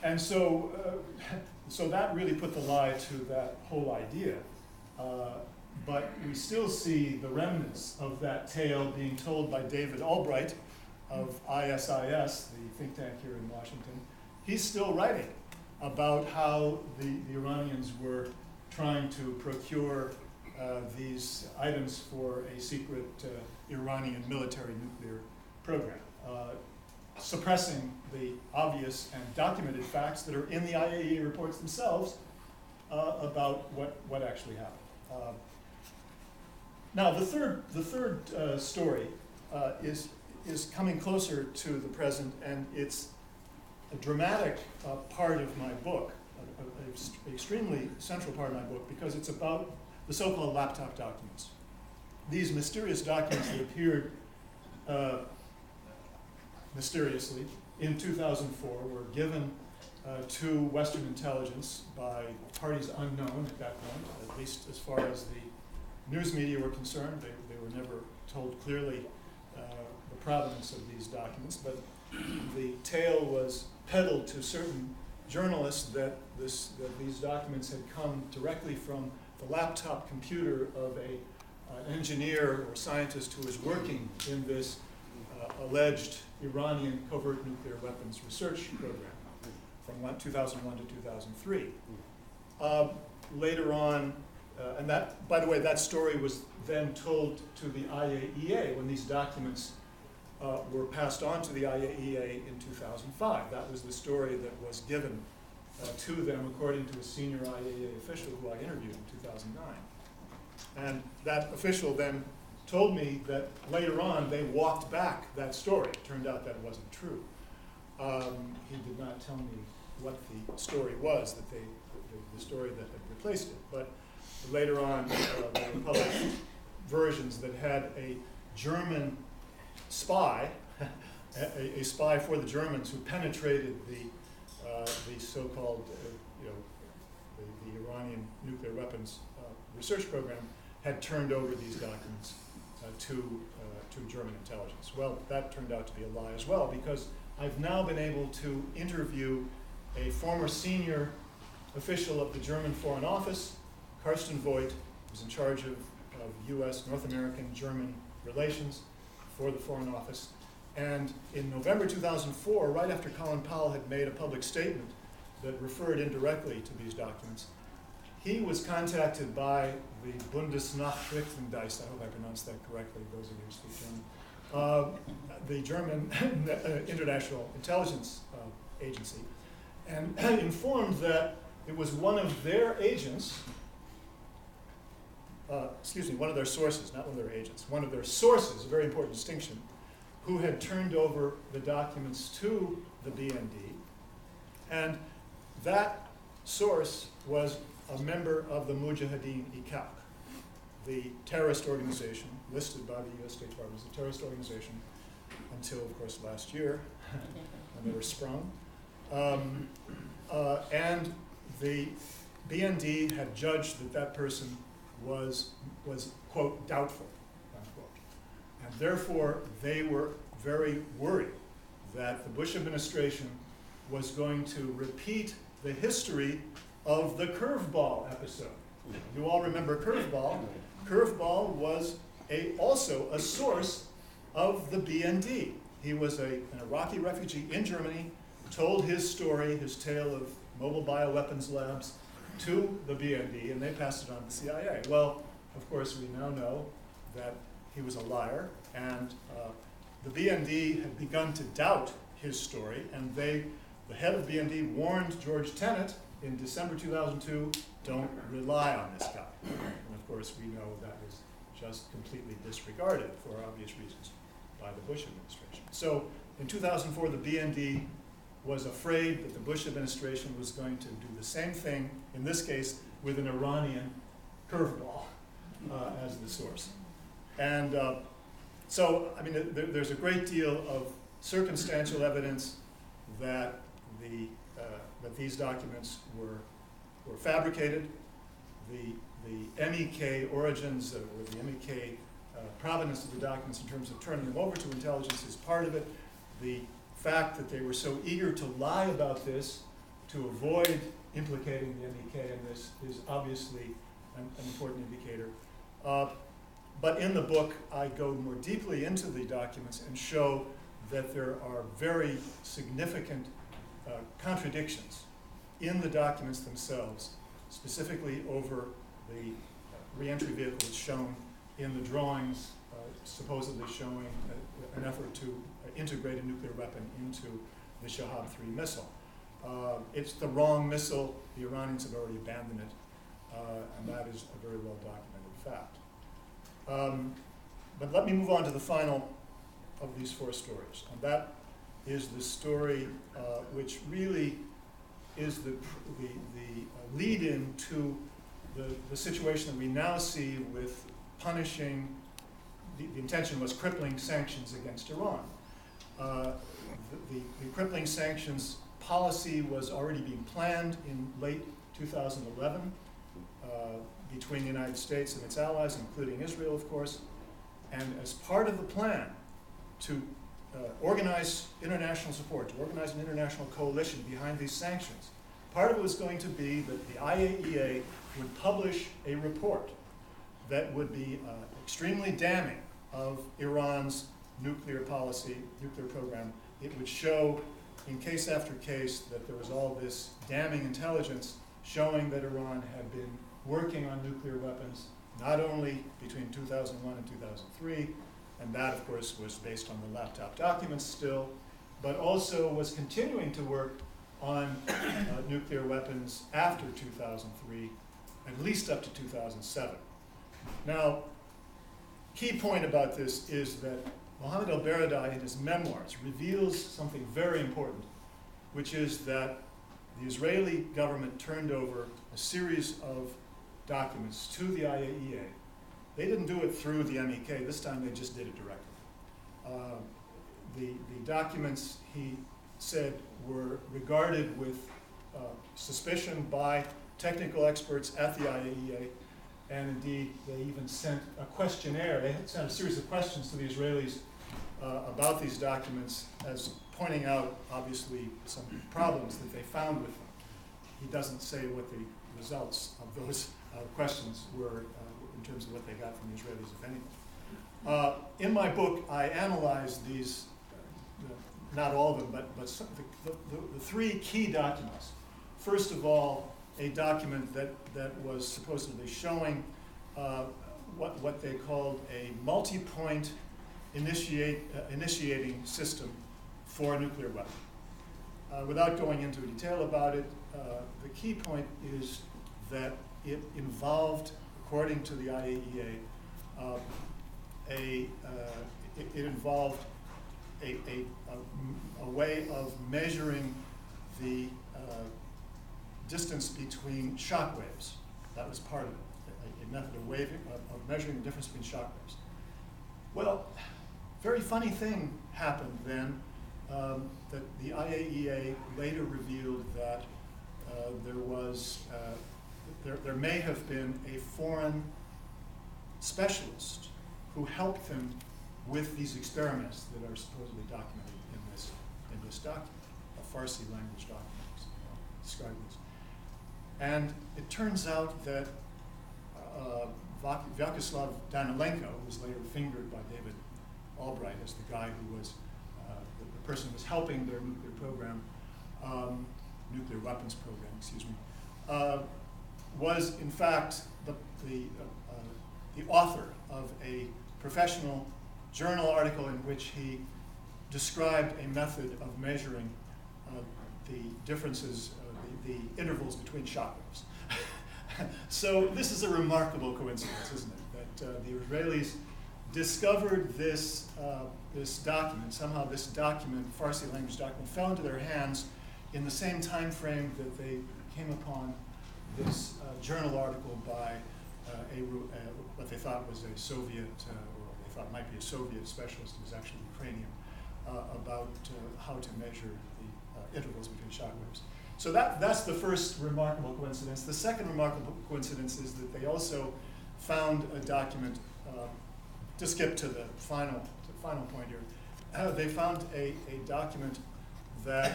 And so, so that really put the lie to that whole idea. But we still see the remnants of that tale being told by David Albright of ISIS, the think tank here in Washington. He's still writing about how the Iranians were trying to procure these items for a secret Iranian military nuclear program, suppressing the obvious and documented facts that are in the IAEA reports themselves about what actually happened. Now, the third story is coming closer to the present, and it's a dramatic part of my book, an extremely central part of my book, because it's about the so-called laptop documents. These mysterious documents that appeared mysteriously in 2004 were given to Western intelligence by parties unknown at that point, at least as far as the news media were concerned. They were never told clearly the provenance of these documents, but the tale was peddled to certain journalists that these documents had come directly from the laptop computer of an engineer or scientist who was working in this alleged Iranian covert nuclear weapons research program from 2001 to 2003. Later on, and that, by the way, that story was then told to the IAEA when these documents were passed on to the IAEA in 2005. That was the story that was given to them according to a senior IAEA official who I interviewed in 2009. And that official then told me that later on they walked back that story. It turned out that it wasn't true. He did not tell me what the story was, that the story that had replaced it. But later on, there were published versions that had a German spy, a spy for the Germans who penetrated the so-called, the Iranian nuclear weapons research program, had turned over these documents to German intelligence. Well, that turned out to be a lie as well, because I've now been able to interview a former senior official of the German Foreign Office, Karsten Voigt, who's in charge of U.S., North American, German relations for the Foreign Office. And in November 2004, right after Colin Powell had made a public statement that referred indirectly to these documents, he was contacted by the Bundesnachrichtendienst, I hope I pronounced that correctly, those of you who speak German, the German International Intelligence Agency, and informed that it was one of their agents, one of their sources, not one of their agents, one of their sources, a very important distinction, who had turned over the documents to the BND, and that source was a member of the Mujahideen Iqaq, the terrorist organization listed by the U.S. State Department as a terrorist organization until, of course, last year, when they were sprung. And the BND had judged that that person was quote, doubtful, unquote. And therefore, they were very worried that the Bush administration was going to repeat the history of the curveball episode. You all remember curveball. Curveball was also a source of the BND. He was an Iraqi refugee in Germany, told his story, his tale of mobile bioweapons labs to the BND, and they passed it on to the CIA. Well, of course, we now know that he was a liar, and the BND had begun to doubt his story, and the head of BND warned George Tenet in December 2002, don't rely on this guy. And of course, we know that was just completely disregarded for obvious reasons by the Bush administration. So in 2004, the BND was afraid that the Bush administration was going to do the same thing, in this case, with an Iranian curveball as the source. And so, I mean, there's a great deal of circumstantial evidence that that these documents were fabricated. The MEK origins, or the MEK provenance of the documents in terms of turning them over to intelligence is part of it. The fact that they were so eager to lie about this to avoid implicating the MEK in this is obviously an important indicator. But in the book, I go more deeply into the documents and show that there are very significant contradictions in the documents themselves, specifically over the reentry vehicles shown in the drawings, supposedly showing an effort to integrate a nuclear weapon into the Shahab-3 missile. It's the wrong missile. The Iranians have already abandoned it, and that is a very well documented fact. But let me move on to the final of these four stories, and that is the story which really is the lead-in to the situation that we now see with punishing. The intention was crippling sanctions against Iran. The crippling sanctions policy was already being planned in late 2011 between the United States and its allies, including Israel, of course. And as part of the plan to organize international support, to organize an international coalition behind these sanctions, part of it was going to be that the IAEA would publish a report that would be extremely damning of Iran's nuclear policy, nuclear program. It would show, in case after case, that there was all this damning intelligence showing that Iran had been working on nuclear weapons, not only between 2001 and 2003, and that, of course, was based on the laptop documents still, but also was continuing to work on nuclear weapons after 2003, at least up to 2007. Now, key point about this is that Mohammed al-Baradei, in his memoirs, reveals something very important, which is that the Israeli government turned over a series of documents to the IAEA. They didn't do it through the MEK. This time they just did it directly. The documents, he said, were regarded with suspicion by technical experts at the IAEA, and indeed they even sent a questionnaire. They had sent a series of questions to the Israelis about these documents, as pointing out, obviously, some problems that they found with them. He doesn't say what the results of those questions were in terms of what they got from the Israelis, if anything. In my book, I analyzed these, not all of them, but some, the three key documents. First of all, a document that was supposedly showing what they called a multi-point initiating system for a nuclear weapon. Without going into detail about it, the key point is that it involved, according to the IAEA, it involved a way of measuring the distance between shock waves. That was part of it, a method of measuring the difference between shock waves. Well, very funny thing happened then, that the IAEA later revealed that there may have been a foreign specialist who helped them with these experiments that are supposedly documented in this document, a Farsi language document describing this. And it turns out that Vyacheslav Danilenko, who was later fingered by David Albright as the guy who was the person who was helping their nuclear program, nuclear weapons program, excuse me, was in fact the author of a professional journal article in which he described a method of measuring the differences, the intervals between shock waves. So this is a remarkable coincidence, isn't it? That the Israelis discovered this document. Somehow this document, Farsi language document, fell into their hands in the same time frame that they came upon this journal article by what they thought was a Soviet, or they thought might be a Soviet specialist, who was actually Ukrainian, about how to measure the intervals between shock waves. So that's the first remarkable coincidence. The second remarkable coincidence is that they also found a document, to skip to the final point here, they found a document that